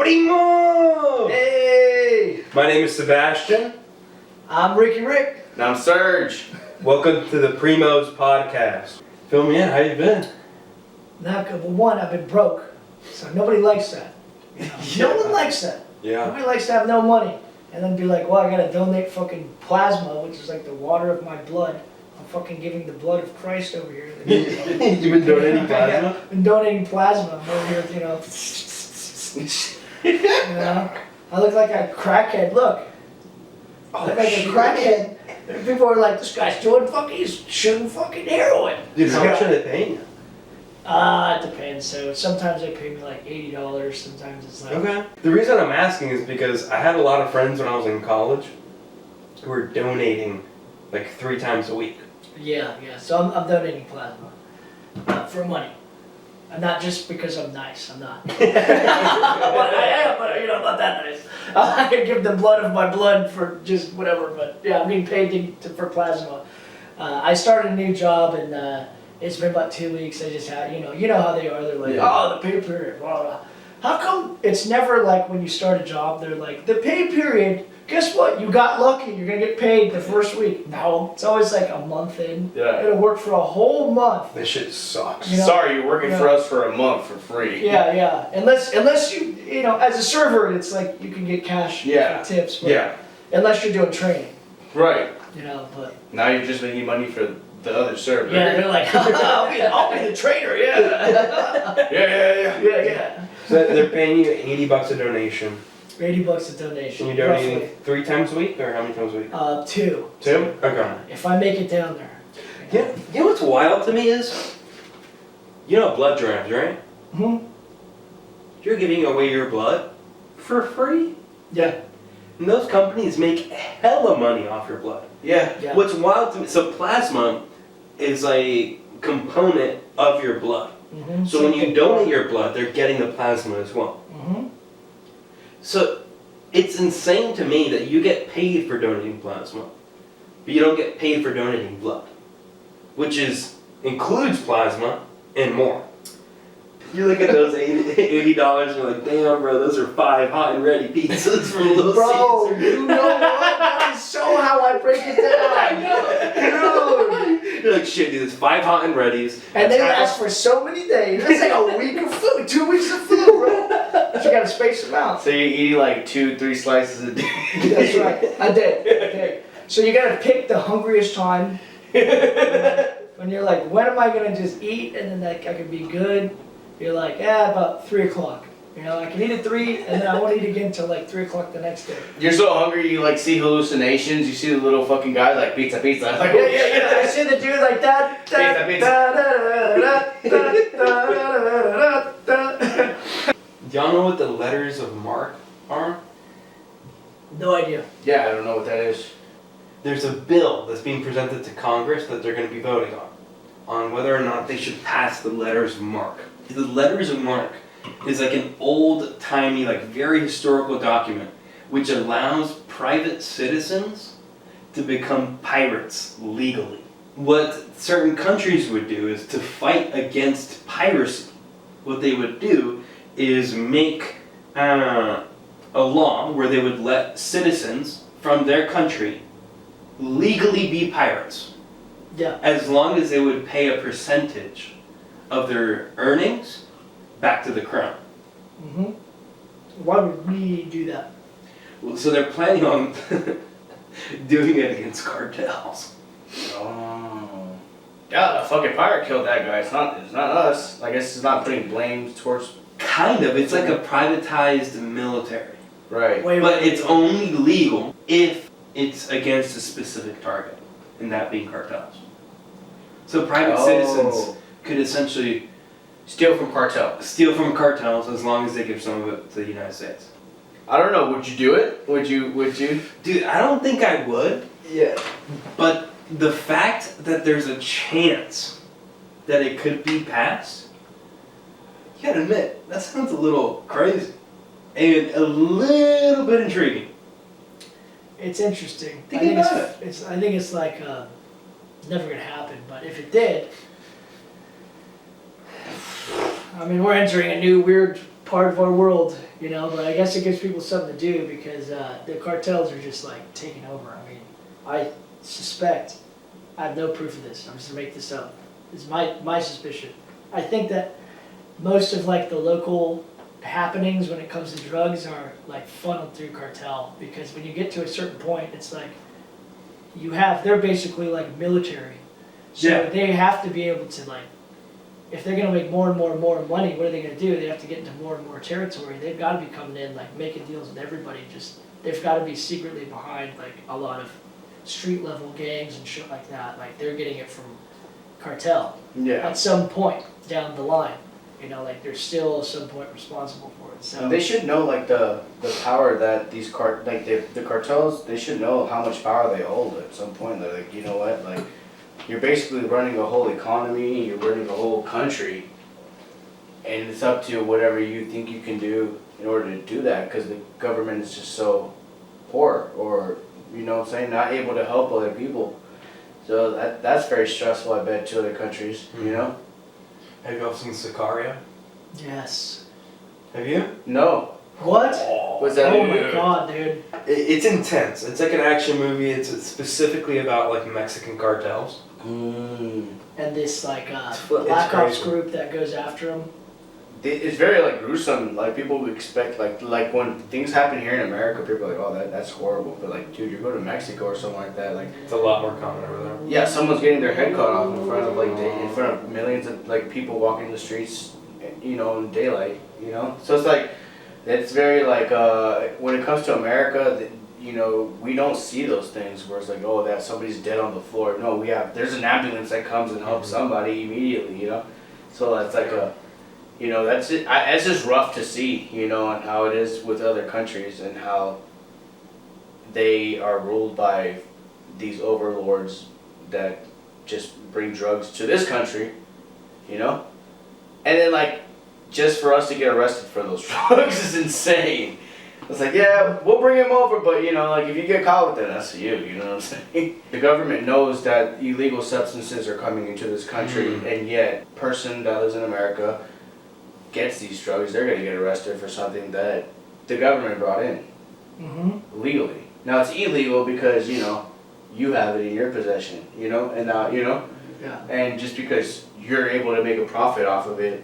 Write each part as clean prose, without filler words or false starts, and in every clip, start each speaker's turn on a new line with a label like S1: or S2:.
S1: Primo!
S2: Hey!
S1: My name is Sebastian.
S2: I'm Ricky Rick.
S3: And I'm Serge.
S1: Welcome to the Primo's podcast. Fill me in, how you been?
S2: Not good. Well, one, I've been broke. So nobody likes that. You know? No one likes that.
S1: Yeah.
S2: Nobody likes to have no money. And then be like, well, I gotta donate fucking plasma, which is like the water of my blood. I'm fucking giving the blood of Christ over here.
S1: You've been donating plasma?
S2: I've been donating plasma. I'm over here, you know. I look like a crackhead. Look. I look like a crackhead. People are like, this guy's doing fucking, he's shooting fucking heroin.
S1: Dude, how much are they paying you?
S2: It depends. So sometimes they pay me like $80. Sometimes it's like.
S1: Okay. The reason I'm asking is because I had a lot of friends when I was in college who were donating like 3 times a week.
S2: Yeah. So I'm donating plasma for money. And not just because I'm nice. I'm not. But I am, but I'm not that nice. I can give the blood of my blood for just whatever. But yeah, I'm being paid for plasma. I started a new job and it's been about 2 weeks. I just had, you know how they are. They're like, oh, the pay period, blah, blah. How come it's never like when you start a job, they're like, the pay period, guess what? You got lucky. You're going to get paid the first week. No, it's always like a month in.
S3: Yeah.
S2: It'll work for a whole month.
S1: This shit sucks.
S2: You know?
S3: Sorry, you're working for us for a month for free.
S2: Yeah. Unless you as a server, it's like you can get cash for tips. But unless you're doing training.
S3: Right.
S2: But.
S3: Now you're just making money for the other server.
S2: Yeah, they're like, I'll be the trainer, yeah. Yeah.
S1: So they're paying you $80 a donation.
S2: $80 a donation.
S1: And you're donating roughly 3 times a week, or how many times a week?
S2: 2.
S1: 2? Okay.
S2: If I make it down there.
S1: Yeah. You know what's wild to me is, blood drives, right?
S2: Mm-hmm.
S1: You're giving away your blood for free?
S2: Yeah.
S1: And those companies make hella money off your blood.
S3: Yeah.
S1: What's wild to me, so plasma is a component of your blood.
S2: Mm-hmm.
S1: So when you donate your blood, they're getting the plasma as well.
S2: Mm-hmm.
S1: So it's insane to me that you get paid for donating plasma, but you don't get paid for donating blood, which includes plasma and more. You look at those $80 and you're like, damn, bro, those are 5 hot and ready pizzas from Little
S2: Bro,
S1: Caesars.
S2: you know what? That is so how I break it down. I know.
S1: You're like, shit, dude, it's 5 hot and readies.
S2: And they last for so many days. That's like a week of food, 2 weeks of food, bro. But you gotta space them out.
S3: So you're eating like 2-3 slices a day.
S2: That's right. I did. So you gotta pick the hungriest time. When you're like, when am I gonna just eat and then I can be good? You're like, about 3 o'clock. I can eat at 3 and then I won't eat again until like 3 o'clock the next day.
S3: You're so hungry you like see hallucinations. You see the little fucking guy like pizza. Like,
S2: Yeah. I see the dude like that.
S1: Do y'all know what the letters of marque are?
S2: No idea.
S3: Yeah, I don't know what that is.
S1: There's a bill that's being presented to Congress that they're going to be voting on whether or not they should pass the letters of marque. The letters of marque is like an old-timey, like very historical document which allows private citizens to become pirates legally. What certain countries would do is to fight against piracy. What they would do is make a law where they would let citizens from their country legally be pirates.
S2: Yeah.
S1: As long as they would pay a percentage of their earnings back to the crown.
S2: Mm-hmm. Why would we do that?
S1: So they're planning on doing it against cartels.
S3: Oh. Yeah, a fucking pirate killed that guy. It's not us. I guess it's not putting blame towards.
S1: Kind of. It's like a privatized military.
S3: Right.
S1: But it's only legal if it's against a specific target, and that being cartels. So private citizens could essentially
S3: steal from cartels.
S1: Steal from cartels as long as they give some of it to the United States.
S3: I don't know. Would you do it? Would you?
S1: Dude, I don't think I would.
S3: Yeah.
S1: But the fact that there's a chance that it could be passed, you gotta admit, that sounds a little crazy. And a little bit intriguing.
S2: It's interesting.
S1: Think about it.
S2: I think it's like never gonna happen. But if it did, I mean, we're entering a new weird part of our world, you know, but I guess it gives people something to do because the cartels are just like taking over. I mean, I suspect, I have no proof of this, I'm just gonna make this up. It's my suspicion. I think that most of like the local happenings when it comes to drugs are like funneled through cartel because when you get to a certain point, it's like they're basically like military. So
S1: Yeah.
S2: they have to be able to like, if they're gonna make more and more and more money, what are they gonna do? They have to get into more and more territory. They've gotta be coming in, like making deals with everybody. They've gotta be secretly behind like a lot of street level gangs and shit like that. Like they're getting it from cartel
S3: Yeah.
S2: at some point down the line. You know, like they're still at some point responsible for it. So
S3: They should know like the power that these the cartels, they should know how much power they hold at some point. They're like, you know what, like you're basically running a whole economy, you're running a whole country, and it's up to whatever you think you can do in order to do that because the government is just so poor or, you know what I'm saying, not able to help other people. So that's very stressful, I bet, to other countries, you know?
S1: Have you all seen Sicario?
S2: yes.
S1: Have you?
S3: No.
S2: What?
S3: What's that?
S2: Oh my god, dude.
S1: It's intense. It's like an action movie. It's specifically about like Mexican cartels.
S3: Mm.
S2: And this like
S1: It's
S2: Black Ops
S1: crazy.
S2: group that goes after them.
S3: It's very like gruesome. Like people would expect like when things happen here in America, people are like, oh, that's horrible. But like, dude, you go to Mexico or something like that, like,
S1: It's a lot more common over there.
S3: yeah, someone's getting their head cut off in front of in front of millions of like people walking the streets, you know, in daylight, you know. So it's like, it's very like when it comes to America, you know, we don't see those things where it's like, oh, that somebody's dead on the floor. No, there's an ambulance that comes and helps somebody immediately, you know. So that's like you know, that's it. It's just rough to see, you know, and how it is with other countries and how they are ruled by these overlords that just bring drugs to this country, you know? And then, like, just for us to get arrested for those drugs is insane. It's like, yeah, we'll bring him over, but, you know, like, if you get caught with it, that's you know what I'm saying? The government knows that illegal substances are coming into this country, and yet, person that lives in America gets these drugs, they're gonna get arrested for something that the government brought in legally. Now it's illegal because, you know, you have it in your possession, you know, and now, you know,
S2: Yeah.
S3: and just because you're able to make a profit off of it,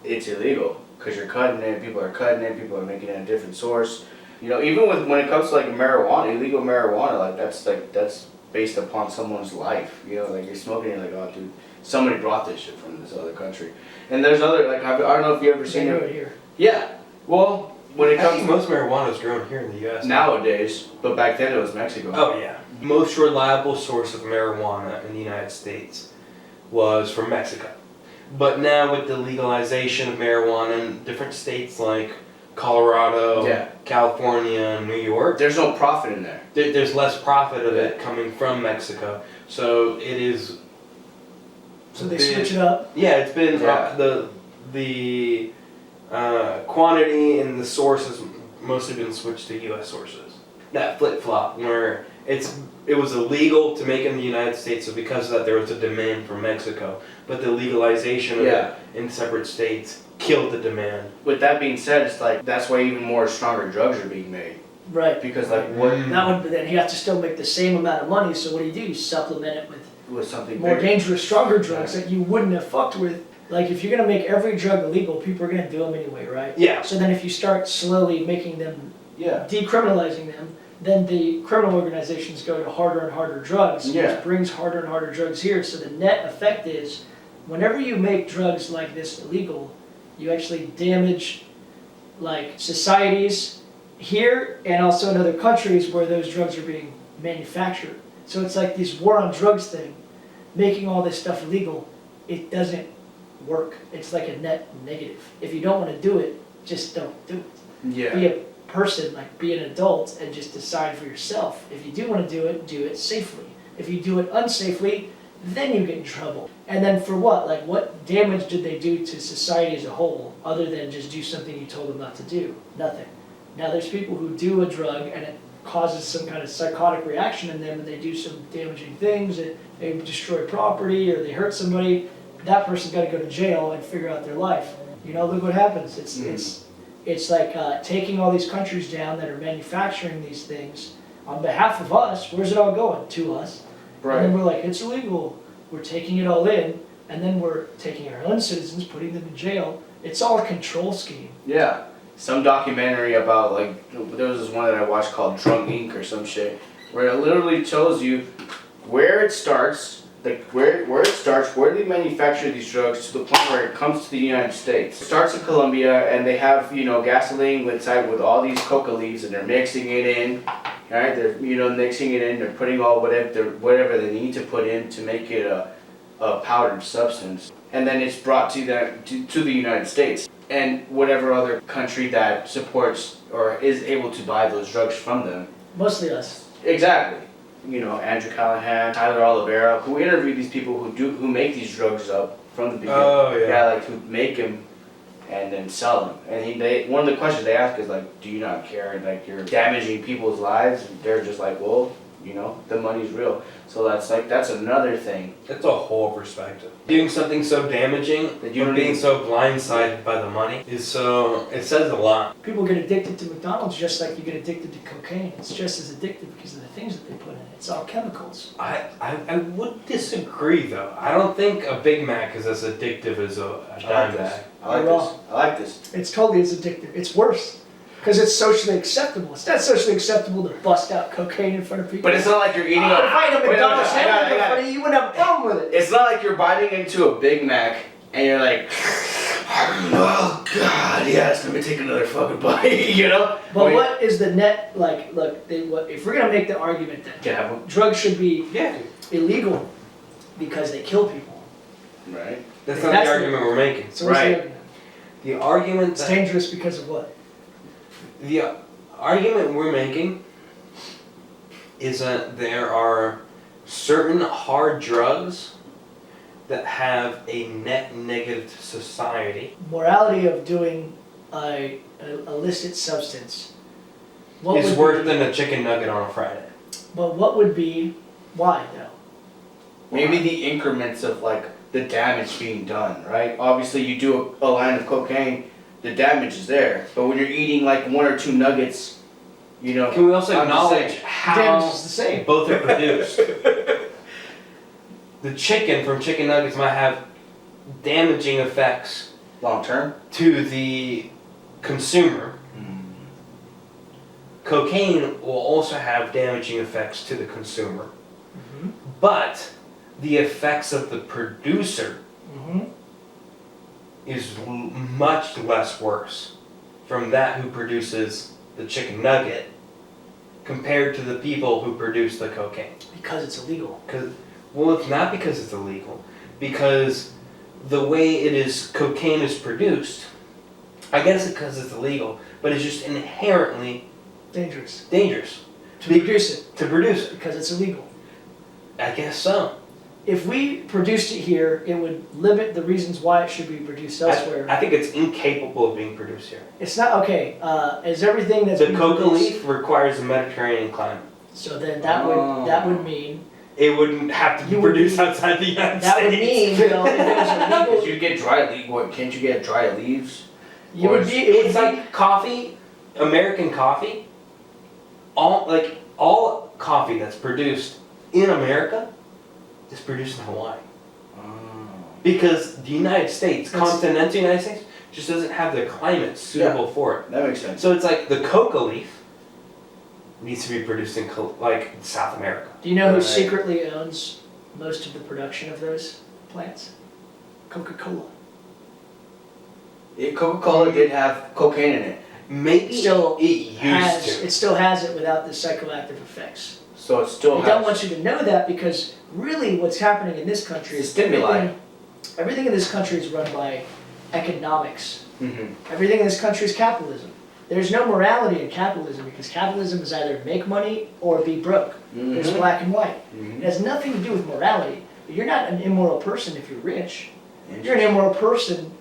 S3: it's illegal because you're cutting it, people are cutting it, people are making it a different source. You know, even when it comes to like marijuana, illegal marijuana, like that's based upon someone's life. You know, like you're smoking, you're like, oh, dude, somebody brought this shit from this other country. And there's other, like, I don't know if you ever seen
S2: They do
S3: it.
S2: it here.
S3: Yeah. Well, when it
S1: I think
S3: comes
S1: most marijuana is grown here in the U.S.
S3: nowadays, but back then it was Mexico.
S1: Oh yeah. Most reliable source of marijuana in the United States was from Mexico. But now with the legalization of marijuana in different states like Colorado,
S3: Yeah.
S1: California, and New York,
S3: There's no profit in there.
S1: there's less profit of it coming from Mexico. So it is.
S2: So they switch it up.
S1: Yeah, it's been
S3: Yeah.
S1: the quantity and the source has mostly been switched to U.S. sources. That flip-flop where it was illegal to make in the United States, so because of that there was a demand from Mexico, but the legalization of it in separate states killed the demand.
S3: With that being said, it's like that's why even more stronger drugs are being made
S2: Right.
S3: because like what
S2: That would, but then you have to still make the same amount of money, so what do? You supplement it with
S3: was something
S2: more
S3: bigger.
S2: dangerous, stronger drugs that you wouldn't have fucked with. Like if you're gonna make every drug illegal, people are gonna do them anyway, right?
S1: Yeah.
S2: So then if you start slowly making them,
S3: Yeah.
S2: decriminalizing them, then the criminal organizations go to harder and harder drugs,
S3: Yeah.
S2: which brings harder and harder drugs here. So the net effect is, whenever you make drugs like this illegal, you actually damage like societies here and also in other countries where those drugs are being manufactured. So it's like this war on drugs thing, making all this stuff illegal, it doesn't work. It's like a net negative. If you don't want to do it, just don't do it.
S3: Yeah.
S2: Be a person, like be an adult and just decide for yourself. If you do want to do it safely. If you do it unsafely, then you get in trouble. And then for what? Like what damage did they do to society as a whole other than just do something you told them not to do? Nothing. Now there's people who do a drug and it causes some kind of psychotic reaction in them and they do some damaging things, they destroy property or they hurt somebody. That person's got to go to jail and figure out their life. You know, look what happens. It's like taking all these countries down that are manufacturing these things on behalf of us. Where's it all going? To us.
S3: Right.
S2: And then we're like, it's illegal. We're taking it all in, and then we're taking our own citizens, putting them in jail. It's all a control scheme.
S3: Yeah. Some documentary about, like, there was this one that I watched called Drunk Inc. or some shit, where it literally tells you where it starts, like where it starts, where they manufacture these drugs to the point where it comes to the United States. It starts in Colombia, and they have, you know, gasoline inside with all these coca leaves, and they're mixing it in. Right? They're, you know, mixing it in. They're putting all whatever they need to put in to make it a powdered substance, and then it's brought to the United States and whatever other country that supports or is able to buy those drugs from them.
S2: Mostly us.
S3: Exactly. You know, Andrew Callahan, Tyler Oliveira, who interview these people who make these drugs up from the beginning.
S1: Oh, yeah.
S3: Like who make them and then sell them. And one of the questions they ask is like, do you not care? Like, you're damaging people's lives. And they're just like, well, you know, the money's real. So that's another thing.
S1: It's a whole perspective. Doing something so damaging
S3: That you
S1: or
S3: don't
S1: being
S3: even-
S1: so blindsided by the money it says a lot.
S2: People get addicted to McDonald's just like you get addicted to cocaine. It's just as addictive because of the things that they put in it. It's all chemicals.
S1: I would disagree though. I don't think a Big Mac is as addictive as a dime bag.
S3: I like this.
S2: It's addictive. It's worse. Because it's socially acceptable. It's not socially acceptable to bust out cocaine in front of people.
S3: But it's not like you're eating
S2: If I had a
S3: Wait,
S2: McDonald's
S3: I got
S2: sandwich in front of you, you wouldn't have a problem with it.
S3: It's not like you're biting into a Big Mac and you're like, oh God, yes, let me take another fucking bite, you know?
S2: But what is the net, like, look, if we're going to make the argument that
S3: Yeah,
S2: drugs should be
S1: Yeah.
S2: illegal because they kill people.
S3: right.
S1: That's
S2: That's
S1: not
S2: the-
S1: the argument we're making.
S2: So what's the
S3: Right.
S2: argument?
S1: The argument
S2: It's
S1: that
S2: dangerous because of what?
S1: the argument we're making is that there are certain hard drugs that have a net negative to society.
S2: Morality of doing a illicit substance. What
S1: Is
S2: would
S1: worse
S2: be,
S1: than a chicken nugget on a Friday.
S2: But what would be, why though?
S3: Maybe the increments of like the damage being done, right? Obviously you do a line of cocaine, the damage is there. But when you're eating like one or two nuggets, you know.
S1: Can we also
S3: I'm just
S1: acknowledge
S3: saying,
S2: Damage
S1: how
S2: is the same.
S1: both are produced? The chicken from chicken nuggets might have damaging effects
S3: long term.
S1: to the consumer. Cocaine will also have damaging effects to the consumer,
S2: Mm-hmm.
S1: but the effects of the producer
S2: Mm-hmm.
S1: is much less worse from that who produces the chicken nugget compared to the people who produce the cocaine.
S2: Because it's illegal.
S1: Well, it's not because it's illegal, because the way cocaine is produced, I guess it's because it's illegal, but it's just inherently
S2: Dangerous.
S1: dangerous
S2: To produce it.
S1: to produce it.
S2: Because it's illegal.
S1: I guess so.
S2: If we produced it here, it would limit the reasons why it should be produced elsewhere.
S1: I think it's incapable of being produced here.
S2: It's not, okay, is everything that's
S1: The
S2: being
S1: coca
S2: produced-
S1: leaf requires a Mediterranean climate.
S2: So then that would mean,
S1: It wouldn't have to be
S2: You would
S1: produced
S2: be-
S1: outside the United
S2: that
S1: States.
S2: would mean, you know, if it was
S3: Because
S2: illegal,
S3: you get dry leaves. What? Can't you get dry leaves?
S2: you
S3: Or
S2: would be, it would
S1: It's
S2: be,
S1: like coffee, American coffee. All coffee that's produced in America is produced in Hawaii. Because the United States,
S2: That's-
S1: continental United States, just doesn't have the climate suitable for it.
S3: That makes sense.
S1: So it's like the coca leaf needs to be produced in like South America.
S2: do you know who
S3: Right.
S2: secretly owns most of the production of those plants? Coca-Cola.
S3: Coca-Cola did have cocaine in it,
S1: Maybe
S2: Still
S1: it used to.
S2: It still has it without the psychoactive effects.
S3: so it still
S2: I
S3: has.
S2: don't want you to know that because really what's happening in this country
S3: It's
S2: is
S3: stimuli.
S2: everything in this country is run by economics.
S3: Mhm.
S2: Everything in this country is capitalism. There's no morality in capitalism because capitalism is either make money or be broke. There's
S3: Mhm.
S2: black and white.
S3: Mhm.
S2: It has nothing to do with morality. You're not an immoral person if you're rich. You're an immoral person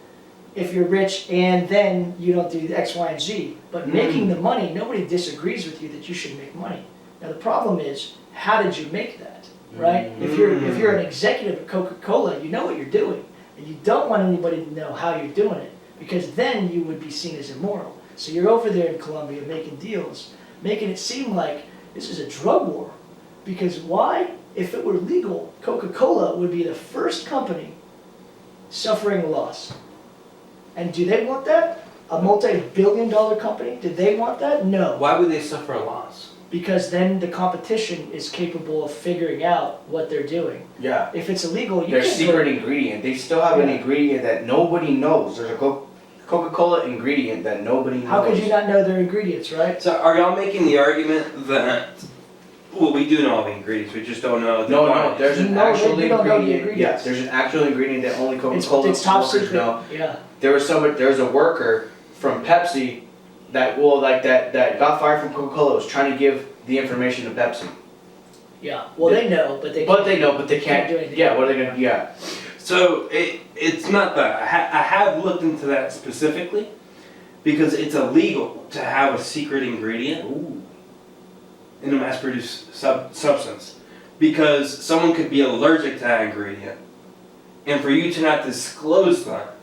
S2: if you're rich and then you don't do X, Y, and Z. But making the money, nobody disagrees with you that you should make money. Now the problem is, how did you make that, right? If you're an executive at Coca-Cola, you know what you're doing. And you don't want anybody to know how you're doing it. because then you would be seen as immoral. So you're over there in Colombia making deals, making it seem like this is a drug war. Because why? If it were legal, Coca-Cola would be the first company suffering a loss. And do they want that? A multi-billion-dollar company? Do they want that? No.
S1: Why would they suffer a loss?
S2: Because then the competition is capable of figuring out what they're doing.
S3: Yeah.
S2: If it's illegal, you
S3: Their
S2: can't
S3: secret ingredient. They still have an
S2: Yeah.
S3: ingredient that nobody knows. There's a Coca-Cola ingredient that nobody knows.
S2: How could you not know their ingredients, right?
S1: So are y'all making the argument that, well, we do know all the ingredients, we just don't know the
S3: No,
S1: quantities.
S3: there's an
S2: No,
S3: actual
S2: you don't know the
S3: ingredient.
S2: ingredients.
S3: Yeah, there's an actual ingredient that only Coca-Cola
S2: It's top
S3: workers
S2: secret.
S3: know.
S2: Yeah.
S3: There's a worker from Pepsi that got fired from Coca-Cola, was trying to give the information to Pepsi.
S2: Yeah. Well, they know, but they
S3: But they know, but they
S2: Can't
S3: can't.
S2: do anything.
S3: Yeah, what are they gonna? Yeah.
S1: So it's not that. I have looked into that specifically because it's illegal to have a secret ingredient
S3: Ooh.
S1: in a mass-produced substance because someone could be allergic to that ingredient. And for you to not disclose that,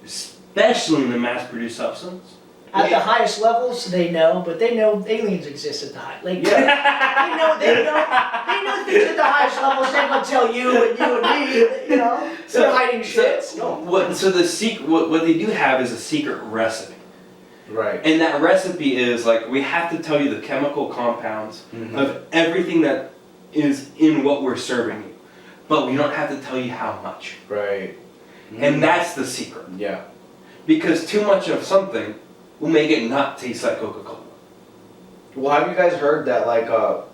S1: especially in the mass-produced substance,
S2: at the highest levels they know, but they know aliens exist at the high. Like
S3: Yeah.
S2: they know things at the highest levels. They're gonna tell you and me. You know, they're hiding shit.
S1: So the secret, what they do have is a secret recipe.
S3: Right.
S1: And that recipe is like, we have to tell you the chemical compounds
S3: Mhm.
S1: of everything that is in what we're serving you. But we don't have to tell you how much.
S3: Right.
S1: And that's the secret.
S3: Yeah.
S1: Because too much of something will make it not taste like Coca-Cola.
S3: Well, have you guys heard that like a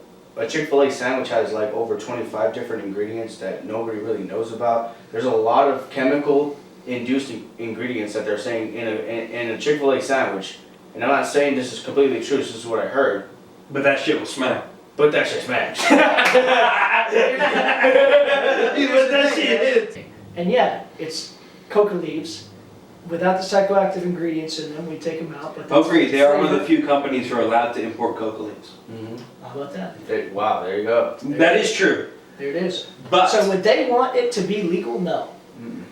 S3: Chick-fil-A sandwich has like over 25 different ingredients that nobody really knows about? There's a lot of chemical induced ingredients that they're saying in a Chick-fil-A sandwich. And I'm not saying this is completely true, this is what I heard.
S1: But that shit will smack.
S3: But that shit's smash.
S2: And yeah, it's coca leaves without the psychoactive ingredients in them. We take them out. But that's
S1: Agreed, they are one of
S2: flavor.
S1: the few companies who are allowed to import coca leaves.
S2: How about that?
S3: Wow, there you go.
S1: That is true.
S2: There it is.
S1: But
S2: So would they want it to be legal? No.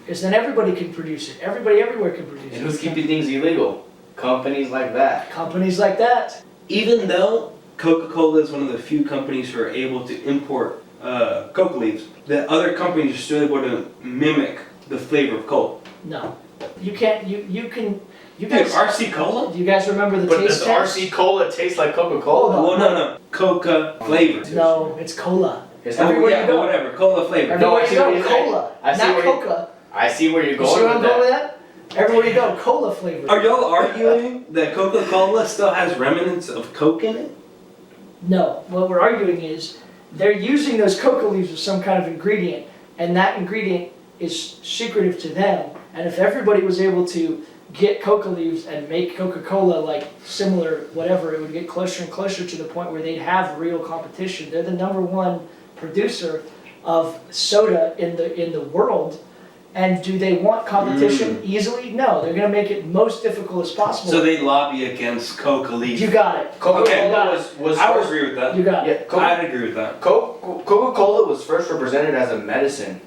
S2: Because then everybody can produce it. Everybody everywhere can produce
S3: And
S2: it.
S3: who's keeping things illegal? Companies like that.
S2: Companies like that.
S1: even though Coca-Cola is one of the few companies who are able to import coca leaves, the other companies are still able to mimic the flavor of cola.
S2: No. You can't, you can, you
S1: Dude,
S2: guys,
S1: RC Cola?
S2: do you guys remember the
S3: But
S2: taste
S3: does
S2: test?
S3: RC Cola taste like Coca-Cola?
S2: Hold on.
S1: Well, no. Coca flavored.
S2: No, it's cola.
S3: It's
S1: Oh,
S2: Everywhere
S1: yeah,
S2: you
S1: but
S2: go.
S1: whatever. Cola flavored.
S3: No,
S2: Everywhere
S3: I
S2: you
S3: see
S2: go,
S3: what you're saying.
S2: cola,
S3: I see
S2: not
S3: where you-
S2: coca.
S3: I see where you're
S2: You
S3: going
S2: see where I'm
S3: with
S2: going with
S3: that.
S2: that? Everywhere you go, cola flavor.
S1: Are y'all arguing that Coca-Cola still has remnants of Coke in it?
S2: No, what we're arguing is they're using those coca leaves as some kind of ingredient, and that ingredient is secretive to them. And if everybody was able to get coca leaves and make Coca-Cola like similar whatever, it would get closer and closer to the point where they'd have real competition. They're the #1 producer of soda in the world. And do they want competition easily? No, they're gonna make it most difficult as possible.
S1: So they lobby against Coca leaves.
S2: You got it.
S3: Coca-Cola was
S1: I would
S3: first,
S1: agree with that.
S2: You got it.
S3: yeah,
S1: I'd agree with that.
S3: Coca-Cola was first represented as a medicine,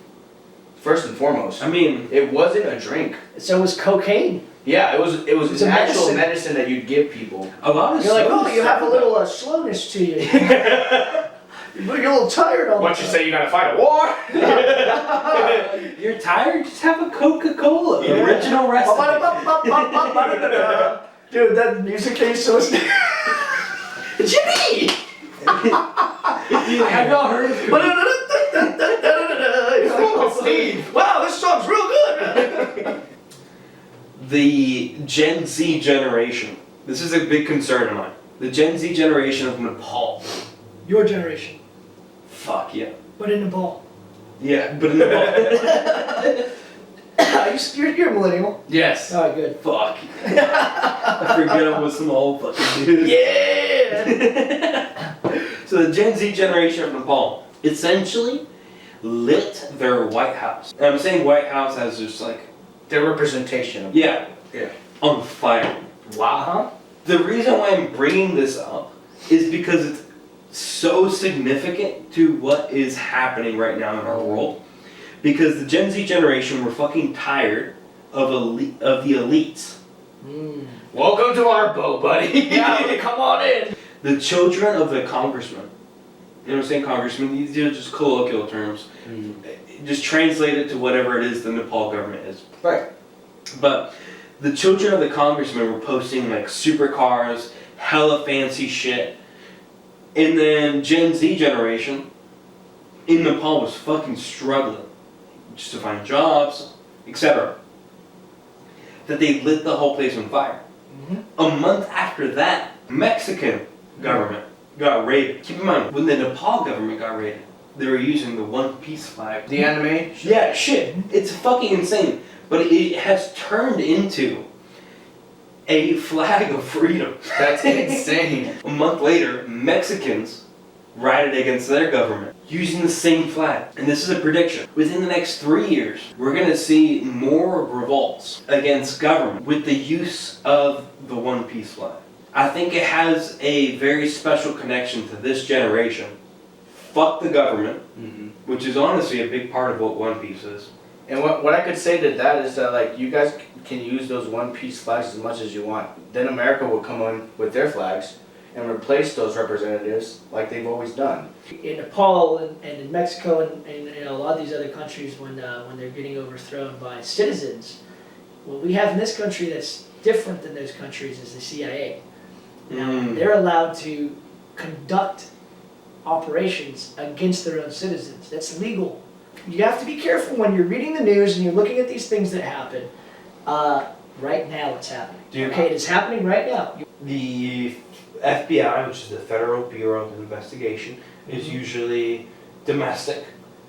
S3: first and foremost.
S1: I mean,
S3: It wasn't a drink.
S2: So was cocaine.
S3: Yeah, it was
S2: It's
S3: an
S2: a
S3: actual
S2: medicine.
S3: medicine that you'd give people.
S1: a lot of
S2: You're like,
S1: sodas
S2: oh, you have a
S1: sell
S2: little slowness to you. You're a little tired all the
S3: Once you
S2: time.
S3: say you gotta fight a war.
S1: that. You're tired? Just have a Coca-Cola.
S2: Yeah.
S1: Original recipe.
S2: Dude, that music case so Jimmy!
S1: Have y'all heard of
S3: Steve.
S2: Wow, this song's real good!
S1: the Gen Z generation? This is a big concern of mine. The Gen Z generation of Nepal.
S2: Your generation,
S1: Fuck yeah.
S2: but in Nepal.
S1: Yeah, but in Nepal.
S2: You're a millennial.
S3: Yes.
S2: Alright, good.
S1: Fuck. I forget I was some old fucking dude.
S2: Yeah!
S1: So the Gen Z generation of Nepal essentially lit their White House. And I'm saying White House as just like,
S3: Their representation of
S1: yeah,
S3: Yeah.
S1: on fire.
S2: Uh-huh.
S1: The reason why I'm bringing this up is because it's so significant to what is happening right now in our world. Because the Gen Z generation were fucking tired of the elites.
S3: Welcome to our boat, buddy.
S2: Yeah, come on in.
S1: The children of the congressmen. You know what I'm saying, congressmen? These are just colloquial terms. Just translate it to whatever it is the Nepal government is.
S3: Right.
S1: But the children of the congressmen were posting like supercars, hella fancy shit. And then Gen Z generation in Nepal was fucking struggling just to find jobs, etc. That they lit the whole place on fire. A month after that, Mexican government got raided. Keep in mind, when the Nepal government got raided, they were using the One Piece flag.
S3: The anime?
S1: Yeah, shit. It's fucking insane. But it has turned into a flag of freedom.
S3: That's insane.
S1: A month later, Mexicans rioted against their government using the same flag. And this is a prediction. Within the next 3 years, we're going to see more revolts against government with the use of the One Piece flag. I think it has a very special connection to this generation. Fuck the government, which is honestly a big part of what One Piece is.
S3: And what I could say to that is that, like, you guys can use those One Piece flags as much as you want. Then America will come in with their flags and replace those representatives like they've always done.
S2: In Nepal and in Mexico and a lot of these other countries, when they're getting overthrown by citizens, what we have in this country that's different than those countries is the CIA. Now, they're allowed to conduct operations against their own citizens. That's legal. You have to be careful when you're reading the news and you're looking at these things that happen. Right now it's happening. Okay, it is happening right now.
S1: The FBI, which is the Federal Bureau of Investigation, is usually domestic.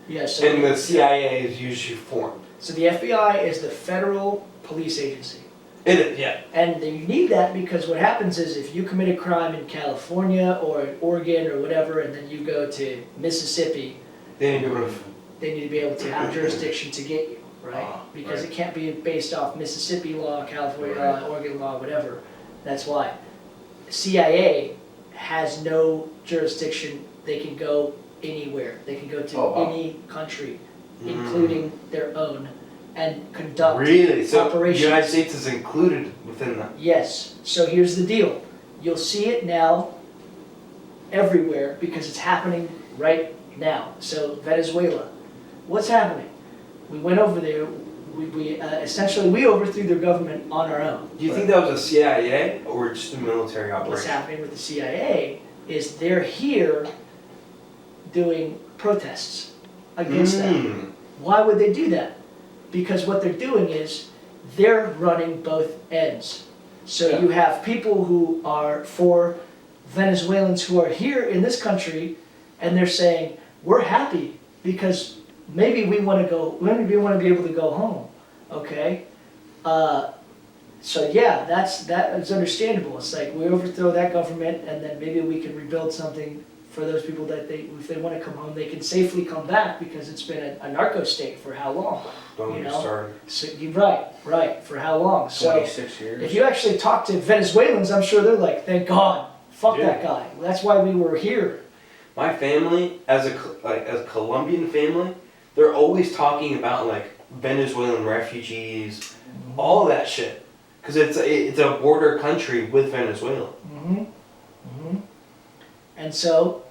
S2: Yes.
S1: And the CIA is usually foreign.
S2: So the FBI is the federal police agency.
S1: It is, yeah.
S2: And you need that because what happens is if you commit a crime in California or in Oregon or whatever, and then you go to Mississippi,
S1: They
S2: need to be able to have jurisdiction to get you, right? Because it can't be based off Mississippi law, California law, Oregon law, whatever. That's why. CIA has no jurisdiction. They can go anywhere. They can go to any country, including their own, and conduct operations.
S1: The United States is included within that.
S2: Yes. So here's the deal. You'll see it now everywhere because it's happening right now. So Venezuela, what's happening? We went over there. We essentially we overthrew their government on our own.
S1: Do you think that was a CIA or just a military operation?
S2: What's happening with the CIA is they're here doing protests against them. Why would they do that? Because what they're doing is they're running both ends. So you have people who are for Venezuelans who are here in this country, and they're saying, we're happy because maybe we want to be able to go home, okay? So yeah, that is understandable. It's like we overthrow that government, and then maybe we can rebuild something for those people that if they want to come home, they can safely come back because it's been a narco state for how long?
S1: Don't get started.
S2: So you're right. For how long?
S3: 26 years.
S2: If you actually talk to Venezuelans, I'm sure they're like, thank God, fuck that guy. That's why we were here.
S1: My family, as a Colombian family, they're always talking about like Venezuelan refugees, all of that shit, because it's a border country with Venezuela.
S2: And so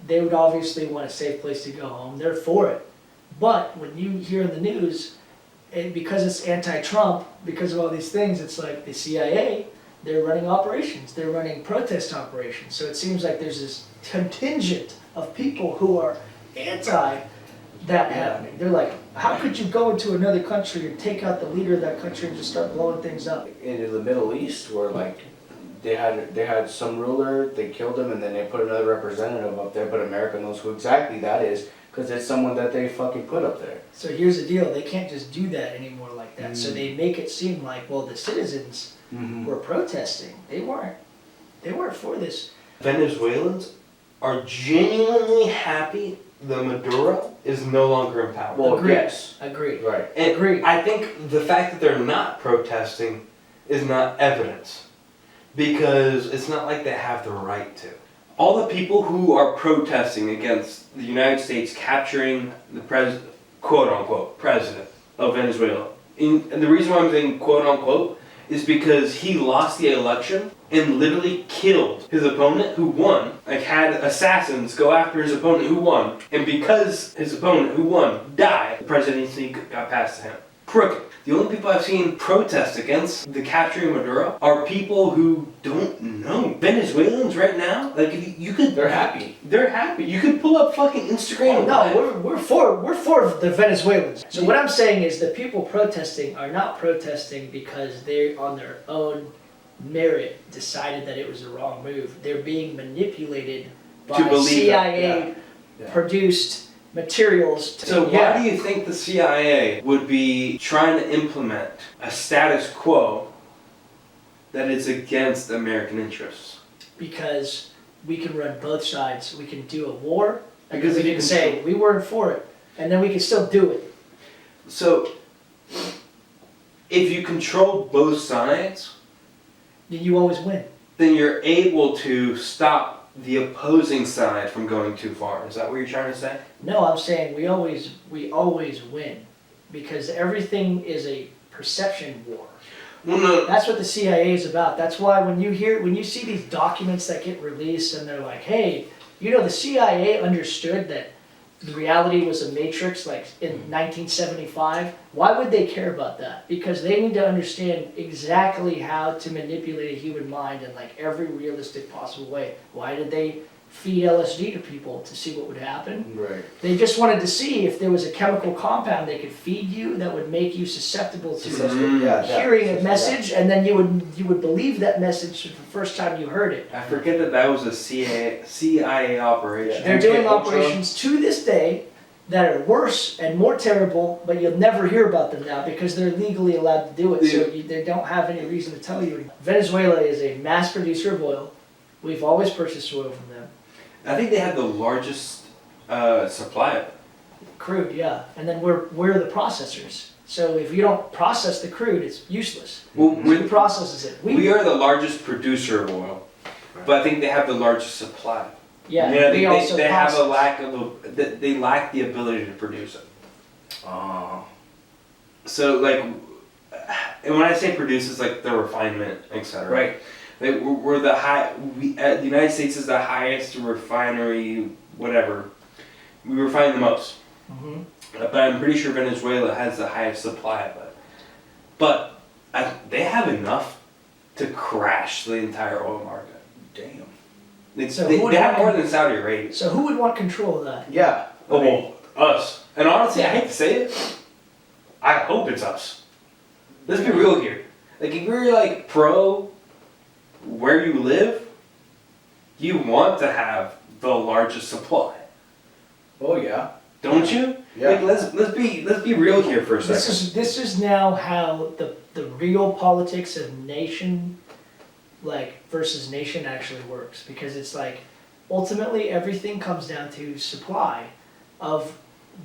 S2: they would obviously want a safe place to go home. They're for it. But when you hear in the news, because it's anti-Trump, because of all these things, it's like the CIA, they're running operations. They're running protest operations. So it seems like there's this contingent of people who are anti that happening. They're like, how could you go into another country and take out the leader of that country and just start blowing things up?
S3: In the Middle East, where like they had some ruler, they killed him, and then they put another representative up there. But America knows who exactly that is because it's someone that they fucking put up there.
S2: So here's the deal: they can't just do that anymore like that. So they make it seem like, well, the citizens were protesting. They weren't. They weren't for this.
S1: Venezuelans are genuinely happy that Maduro is no longer in power.
S3: Well,
S2: Agreed.
S3: yes.
S2: Agreed.
S3: Right.
S1: And
S2: Agreed.
S1: I think the fact that they're not protesting is not evidence. Because it's not like they have the right to. All the people who are protesting against the United States capturing the quote-unquote president of Venezuela, And the reason why I'm saying quote unquote is because he lost the election and literally killed his opponent who won. Like had assassins go after his opponent who won. And because his opponent who won died, the presidency got passed to him. Crooked. The only people I've seen protest against the capturing Maduro are people who don't know. Venezuelans right now, like if you could,
S3: They're happy.
S1: They're happy. You could pull up fucking Instagram.
S2: No, we're for the Venezuelans. So what I'm saying is the people protesting are not protesting because they on their own merit decided that it was the wrong move. They're being manipulated by
S1: To believe
S2: CIA
S3: Yeah.
S2: produced materials.
S1: So why do you think the CIA would be trying to implement a status quo that is against American interests?
S2: Because we can run both sides. We can do a war,
S1: Because
S2: we
S1: if you
S2: can say we weren't for it, and then we can still do it.
S1: So if you control both sides,
S2: Then you always win.
S1: then you're able to stop the opposing side from going too far. Is that what you're trying to say?
S2: No, I'm saying we always win, because everything is a perception war.
S1: Well, no.
S2: That's what the CIA is about. That's why when you see these documents that get released and they're like, hey, the CIA understood that the reality was a matrix like in 1975. Why would they care about that? Because they need to understand exactly how to manipulate a human mind in like every realistic possible way. Why did they feed LSD to people? To see what would happen?
S3: Right.
S2: They just wanted to see if there was a chemical compound they could feed you that would make you susceptible to hearing a message, and then you would believe that message the first time you heard it.
S1: I forget that was a CIA operation.
S2: They're doing operations to this day that are worse and more terrible, but you'll never hear about them now because they're legally allowed to do it, so they don't have any reason to tell you. Venezuela is a mass producer of oil. We've always purchased oil from them.
S1: I think they have the largest supply of it.
S2: Crude, yeah. And then we're the processors. So if you don't process the crude, it's useless.
S1: Well,
S2: Who processes it?
S1: we are the largest producer of oil, but I think they have the largest supply.
S2: Yeah,
S1: They
S2: also
S1: have
S2: process.
S1: a lack of they lack the ability to produce it. So like, and when I say produce, it's like the refinement, etc.
S3: Right.
S1: Like we're the high. The United States is the highest refinery, whatever. We refine the most.
S2: Mhm.
S1: But I'm pretty sure Venezuela has the highest supply of it. But they have enough to crash the entire oil market.
S3: Damn.
S2: So
S1: They
S2: who would
S1: have
S2: want-
S1: more than Saudi Arabia.
S2: So who would want control of that?
S3: Yeah.
S1: Oh, well, us. And honestly, I hate to say it, I hope it's us. Let's be real here. Like, if you're like pro where you live, you want to have the largest supply,
S3: Oh yeah.
S1: don't you?
S3: Yeah.
S1: Like, let's be real here for a second.
S2: This is now how the real politics of nation, versus nation actually works, because it's like ultimately everything comes down to supply of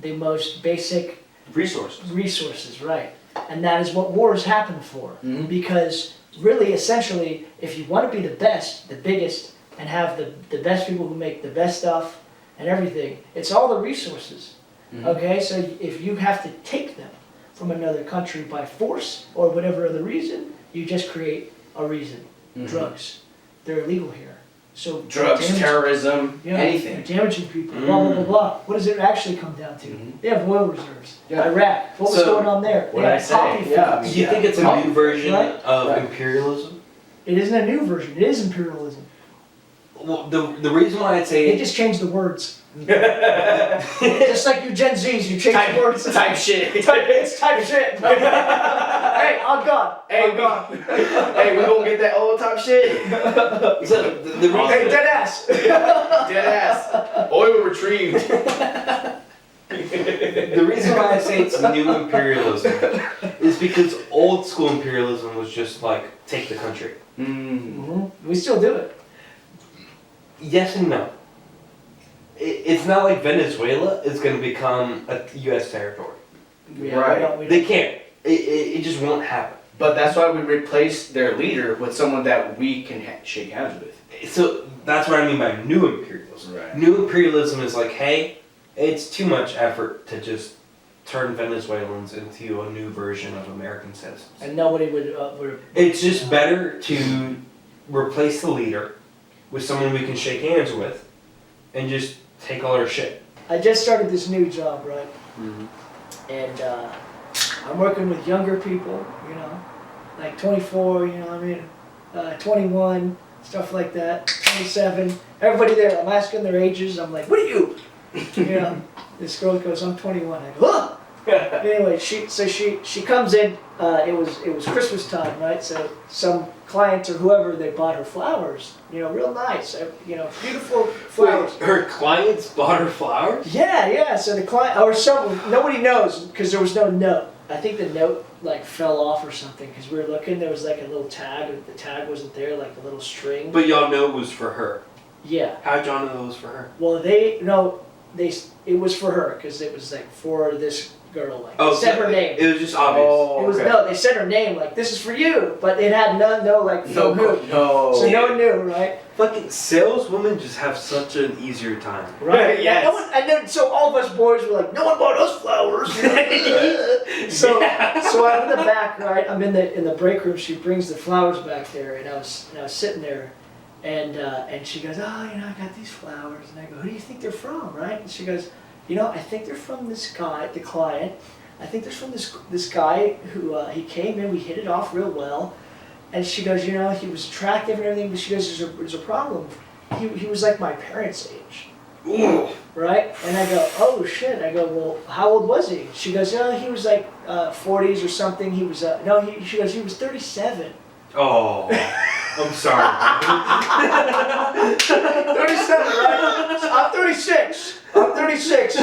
S2: the most basic resources, right? And that is what wars happen for.
S3: Mhm.
S2: Because really, essentially, if you want to be the best, the biggest, and have the best people who make the best stuff and everything, it's all the resources.
S3: Mhm.
S2: Okay, so if you have to take them from another country by force or whatever other reason, you just create a reason.
S3: Mhm.
S2: Drugs, they're illegal here. So
S3: Drugs,
S2: damaging-
S3: terrorism,
S2: yeah,
S3: anything.
S2: they're damaging people. Blah blah blah blah. What does it actually come down to?
S3: Mhm.
S2: They have oil reserves.
S3: Yeah.
S2: Iraq. What was
S1: So,
S2: going on there?
S3: what'd
S2: They
S3: I
S2: had
S3: say?
S2: poppy
S3: Yeah.
S2: fields.
S1: Do you think it's a new version
S2: Right.
S1: of
S3: Right.
S1: imperialism?
S2: It isn't a new version. It is imperialism.
S1: Well, the reason why I'd
S2: They
S1: say
S2: just changed the words. Just like you Gen Zs, you change the words.
S3: Type shit.
S2: It's type shit. Hey, I'm gone.
S3: Hey,
S2: I'm gone.
S3: Hey, we gonna get that old top shit.
S1: so the reason
S2: Hey, dead ass.
S3: Dead ass. Oil retrieved.
S1: The reason why I say it's new imperialism is because old school imperialism was just like take the country.
S2: We still do it.
S1: Yes and no. It's not like Venezuela is going to become a U.S. territory.
S2: Yeah,
S3: Right.
S2: we
S1: They
S2: don't.
S1: can't. It just won't happen.
S3: But that's why we replace their leader with someone that we can shake hands with.
S1: So that's what I mean by new imperialism.
S3: Right.
S1: New imperialism is like, hey, it's too much effort to just turn Venezuelans into a new version of American citizens.
S2: And nobody would.
S1: It's just better to replace the leader with someone we can shake hands with, and just take all our shit.
S2: I just started this new job, right?
S1: Mm-hmm.
S2: And I'm working with younger people, you know, like 24, you know what I mean, 21, stuff like that, 27. Everybody there, I'm asking their ages. I'm like, what are you? You know, this girl goes, I'm 21. I go, oh! Anyway, she comes in. It was Christmas time, right? So some clients or whoever, they bought her flowers. You know, real nice. You know, beautiful flowers.
S1: Wait, her clients bought her flowers?
S2: Yeah. So the client or someone, nobody knows because there was no note. I think the note like fell off or something because we were looking. There was like a little tag. The tag wasn't there, like a little string.
S1: But y'all know it was for her.
S2: Yeah.
S1: How'd y'all know it was for her?
S2: Well, it was for her because it was like for this girl. Like
S1: Oh,
S2: they said her name.
S1: It was just obvious.
S3: Oh,
S2: It was
S3: okay.
S2: no. They said her name like this is for you, but it had no like
S3: No,
S2: from who.
S3: no.
S2: So no one knew, right?
S1: Fucking saleswomen just have such an easier time.
S2: Right.
S3: Yes.
S2: No one, and then so all of us boys were like, no one bought us flowers. So I'm in the back, right? I'm in the break room. She brings the flowers back there, and I was sitting there, and she goes, oh, you know, I got these flowers, and I go, who do you think they're from, right? And she goes, you know, I think they're from this guy, the client. I think they're from this guy who he came in. We hit it off real well. And she goes, you know, he was attractive and everything, but she goes, there's a problem. He was like my parents' age.
S1: Ooh.
S2: Right? And I go, oh shit. I go, well, how old was he? She goes, no, he was like 40s or something. He was, she goes, he was 37.
S1: Oh, I'm sorry.
S2: 37, right? So I'm 36. I'm 36,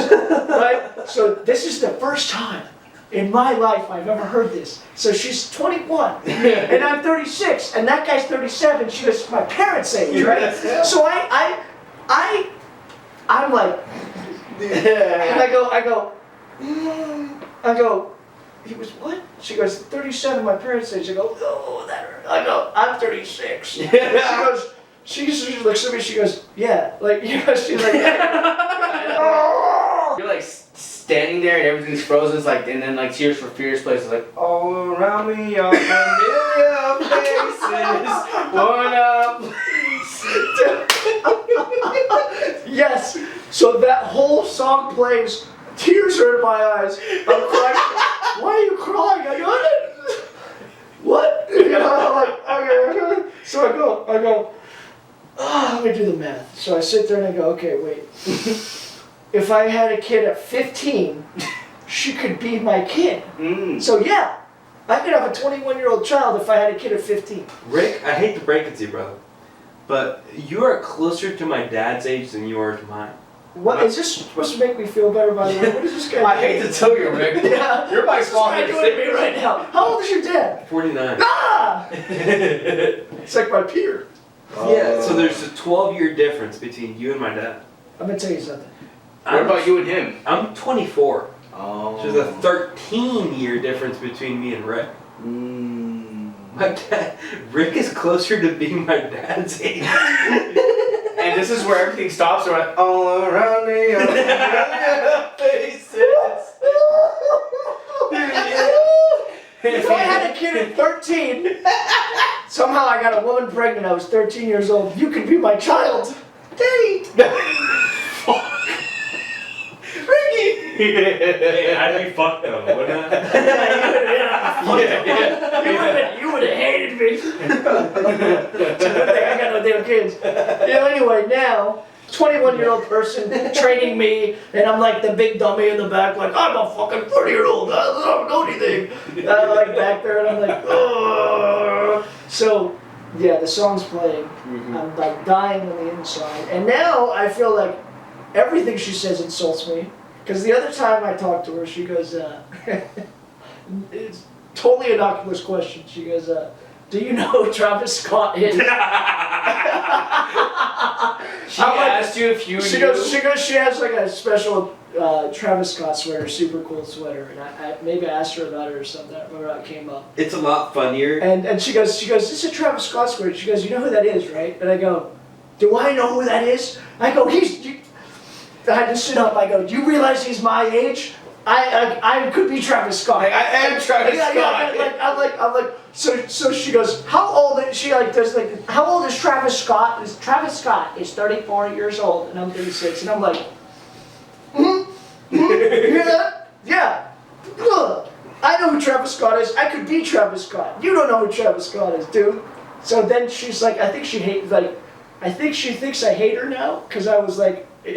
S2: right? So this is the first time in my life I've ever heard this. So she's 21, and I'm 36, and that guy's 37. She goes, my parents' age, right?
S1: Yes.
S2: So I'm like, and I go, he was what? She goes, 37, my parents' age. I go, oh, that hurt. I go, I'm 36. And she looks at me, she goes, yeah, like, you know, she's like,
S3: You're like standing there and everything's frozen. It's like, and then like Tears for Fears plays. It's like all around me are familiar faces, worn up.
S2: yes. So that whole song plays, tears are in my eyes. I'm crying. Why are you crying? I go, what? You know, I'm like, okay. So I go, let me do the math. So I sit there and I go, okay, wait. If I had a kid at 15, she could be my kid. So yeah, I could have a 21-year-old child if I had a kid at 15.
S1: Rick, I hate to break it to you, brother, but you are closer to my dad's age than you are to mine.
S2: What is this supposed to make me feel better? By the way, what is this guy?
S3: I hate to tell you, Rick.
S2: Yeah.
S3: You're my
S2: What's this guy
S3: father.
S2: doing to me right now? How old is your dad?
S1: 49.
S2: Ah! It's like my peer.
S1: Yeah, so there's a 12-year difference between you and my dad.
S2: I'm gonna tell you something.
S3: What about you and him?
S1: I'm 24.
S3: Oh.
S1: There's a 13-year difference between me and Rick. My dad, Rick is closer to being my dad's age.
S3: And this is where everything stops. We're like, all around me are familiar faces.
S2: If I had a kid at 13, somehow I got a woman pregnant, I was 13 years old, you could be my child. Daddy! Ricky!
S1: Hey, I'd be fucked though, wouldn't I?
S2: You would have hated me. It's a good thing I got no damn kids. Anyway, now, 21-year-old person training me, and I'm like the big dummy in the back, like, I'm a fucking 30-year-old, I don't know anything. I'm like back there, and I'm like, oh. So, yeah, the song's playing. I'm like dying on the inside. And now I feel like everything she says insults me. Because the other time I talked to her, she goes, it's totally innocuous question. She goes, do you know who Travis Scott is?
S3: She asked you if you
S2: She
S3: knew.
S2: goes, she has like a special Travis Scott sweater, super cool sweater. And I maybe asked her about it or something. I remember how it came up.
S1: It's a lot funnier.
S2: And she goes, this is a Travis Scott sweater. She goes, you know who that is, right? And I go, do I know who that is? I go, I had to sit up. I go, do you realize he's my age? I could be Travis Scott.
S3: Like, I am Travis Scott.
S2: I'm like, so she goes, how old is she? Like, does like, how old is Travis Scott? Travis Scott is 34 years old, and I'm 36, and I'm like, you hear that? Yeah. Look, I know who Travis Scott is. I could be Travis Scott. You don't know who Travis Scott is, dude. So then she's like, I think she thinks I hate her now, because I was like, I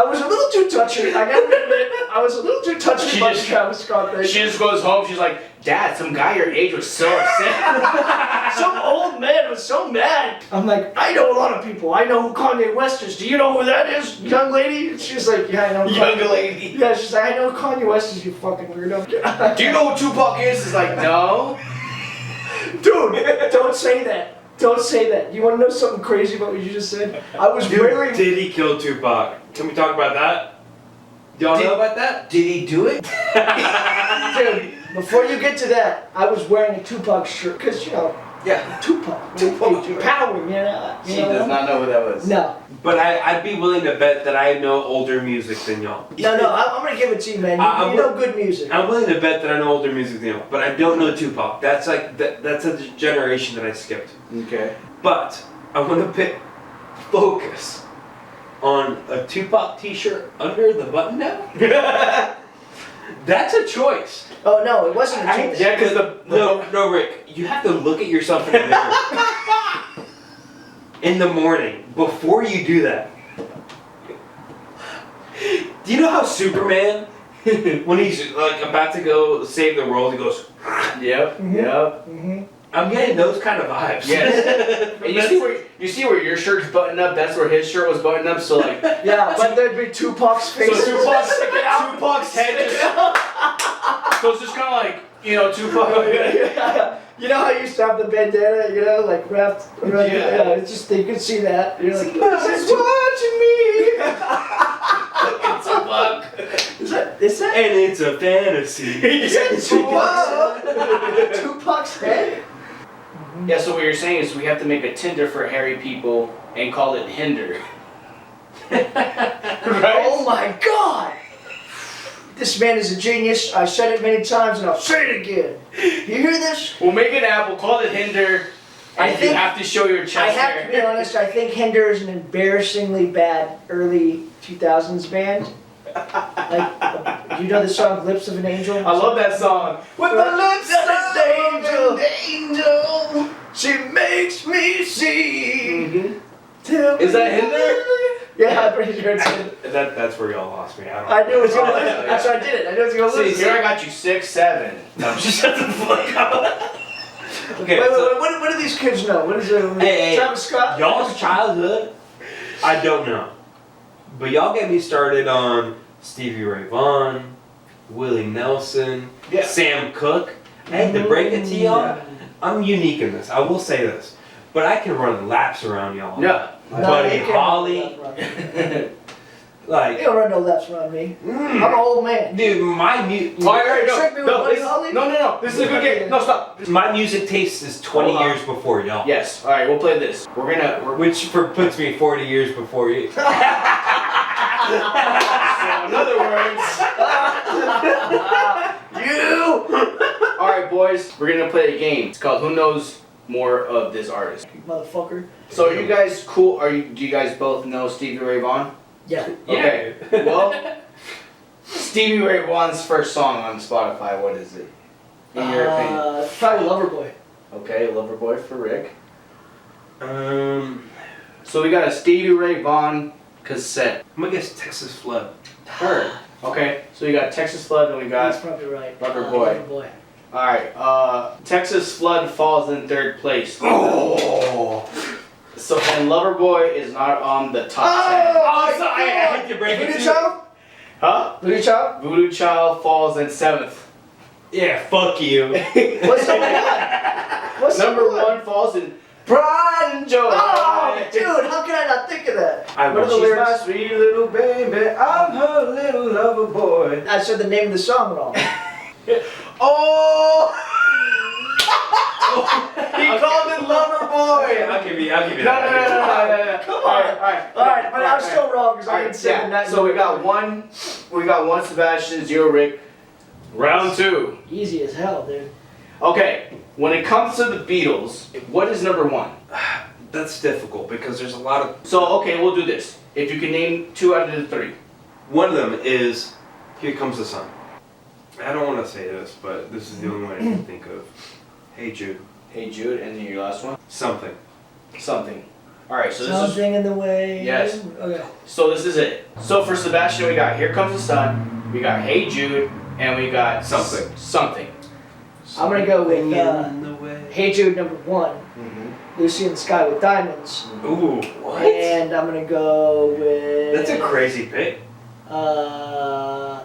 S2: was a little too touchy. I gotta admit, I was a little too touchy about the Travis Scott thing.
S3: She just goes home, she's like, Dad, some guy your age was so upset.
S2: Some old man was so mad. I'm like, I know a lot of people. I know who Kanye West is. Do you know who that is, young lady? And she's like, yeah, I know.
S3: Young lady.
S2: Yeah, she's like, I know who Kanye West is, you fucking weirdo.
S3: Do you know who Tupac is? It's like, no.
S2: Dude, don't say that. Don't say that. You want to know something crazy about what you just said? I was wearing...
S1: Did he kill Tupac? Can we talk about that? Y'all know about that?
S3: Did he do it?
S2: Dude, before you get to that, I was wearing a Tupac shirt, because, you know,
S3: Yeah.
S2: Tupac. Power, you know?
S3: She does not know who that was.
S2: No.
S1: But I'd be willing to bet that I know older music than y'all.
S2: No, I'm going to give it to you, man. You know good music.
S1: I'm willing to bet that I know older music than y'all, but I don't know Tupac. That's like, that's a generation that I skipped.
S3: Okay.
S1: But I want to focus on a Tupac t-shirt under the button down. That's a choice.
S2: Oh, no, it wasn't a choice.
S3: Yeah, because
S1: No, Rick, you have to look at yourself in the mirror. In the morning, before you do that. Do you know how Superman, when he's like about to go save the world, he goes,
S3: Yep.
S2: Mhm.
S3: Yep.
S2: Mm-hmm.
S1: I'm getting those kind of vibes.
S3: Yes. And you see where your shirt's buttoned up. That's where his shirt was buttoned up. So like,
S2: Yeah, but there'd be Tupac's face.
S3: so Tupac's head just. So it's just kind of like, you know, Tupac.
S2: You know how you used to have the bandana, you know, like wrapped around
S3: Yeah.
S2: it's just, you could see that. You're like,
S3: It's watching me. Tupac.
S2: Is that
S1: And it's a fantasy.
S2: Tupac's head?
S3: Yeah. So what you're saying is we have to make a Tinder for hairy people and call it Hinder. Right?
S2: Oh my God! This man is a genius. I said it many times and I'll say it again. You hear this?
S3: We'll make an app. We'll call it Hinder.
S2: I
S3: And
S2: think-
S3: you have to show your chest
S2: I have
S3: hair.
S2: to be honest, I think Hinder is an embarrassingly bad early 2000s band. Like, you know the song Lips of an Angel?
S3: I love that song. With the lips of an angel.
S2: She makes me see.
S3: Mhm.
S2: Tell
S3: Is that
S2: me-
S3: Hinder?
S2: Yeah, I'm pretty sure it's Hinder.
S1: That's where y'all lost me.
S2: I knew it was gonna
S3: Oh,
S2: lose.
S3: yeah,
S2: That's why I did it. I knew it was gonna
S3: See,
S2: lose.
S3: here I got you 6'7". No, just shut the fuck up.
S1: Okay,
S2: Wait,
S1: so
S2: what do these kids know? What is it?
S1: Hey,
S2: Travis Scott?
S1: y'all's childhood, I don't know. But y'all get me started on Stevie Ray Vaughan, Willie Nelson,
S3: Yeah.
S1: Sam Cooke. I hate to break it to y'all. I'm unique in this. I will say this. But I can run laps around y'all.
S3: No.
S1: Buddy
S2: you can't
S1: Holly.
S2: run no laps around me.
S1: Like,
S2: You don't run no laps around me. I'm an old man.
S1: dude, my
S2: Alright, trick me with Buddy Holly?
S3: No. This is a good game. No, stop.
S1: my music taste is 20
S3: Hold on.
S1: years before y'all.
S3: Yes. All right, we'll play this.
S1: Which puts me 40 years before you.
S3: So in other words, all right, boys, we're gonna play a game. It's called Who Knows More of This Artist.
S2: Motherfucker.
S3: So are you guys cool? Do you guys both know Stevie Ray Vaughan?
S2: Yeah.
S3: Okay. Well, Stevie Ray Vaughan's first song on Spotify. What is it? In your opinion.
S2: Probably Loverboy.
S3: Okay, Loverboy for Rick.
S1: I'm
S3: So we got a Stevie Ray Vaughan cassette.
S1: gonna guess Texas Flood.
S3: Heard. Okay, so we got Texas Flood and we
S2: That's
S3: got.
S2: probably right.
S3: Loverboy.
S2: Loverboy.
S3: Alright, Texas Flood falls in third place.
S1: Oh!
S3: So, and Loverboy is not on the top 10.
S1: Oh, so I hate to break it
S2: Voodoo
S1: to you.
S2: Child?
S3: Huh?
S2: Voodoo Child?
S3: Voodoo Child falls in 7th.
S1: Yeah, fuck you.
S2: What's number one? What's
S3: Number 1 falls in Pride and Joy.
S2: Oh, dude, how can I not think of that?
S1: I
S2: What are the
S3: She's my
S2: lyrics?
S3: sweet little baby, I'm her little lover boy.
S2: I said the name of the song at all.
S3: Oh! He called it Lover Boy.
S1: I'll give you
S3: No.
S2: Come
S3: All
S2: on.
S3: right.
S2: Alright, but I'm still wrong because I
S3: Alright,
S2: didn't say the
S3: yeah.
S2: night.
S3: So we got one Sebastian, 0 Rick. Round 2.
S2: Easy as hell, dude.
S3: Okay, when it comes to the Beatles, what is number 1?
S1: That's difficult because there's a lot of.
S3: So, okay, we'll do this. If you can name 2 out of the 3.
S1: One of them is Here Comes the Sun. I don't want to say this, but this is the only one I can think of. Hey Jude.
S3: Hey Jude, and then your last one?
S1: Something.
S3: Something. Alright, so this is...
S2: Something in the way.
S3: Yes.
S2: Okay.
S3: So this is it. So for Sebastian, we got Here Comes the Sun, we got Hey Jude, and we got...
S1: Something.
S3: Something.
S2: I'm gonna go with
S1: In the way.
S2: Hey Jude number 1,
S3: Mm-hmm.
S2: Lucy in the Sky with Diamonds.
S1: Ooh, what?
S2: And I'm gonna go with.
S1: That's a crazy pick.
S2: Bum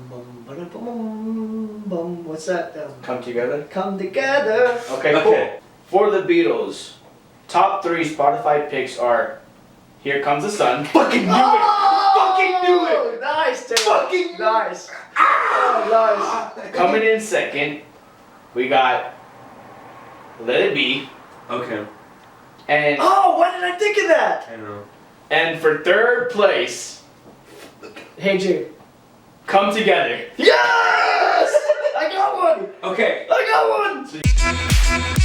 S2: bum bada bum bum. What's that?
S3: Come Together?
S2: Come together.
S3: Okay, cool. For the Beatles, top 3 Spotify picks are Here Comes the Sun. Fucking knew Fucking knew it!
S2: Nice, dude.
S3: Fucking
S2: nice. Oh, nice.
S3: Coming in second, we got Let It Be.
S1: Okay.
S3: And
S2: Oh, why did I think of that?
S1: I know.
S3: and for third place,
S2: Hey Jude.
S3: Come Together.
S2: Yes! I got one.
S1: Okay.
S2: I got one.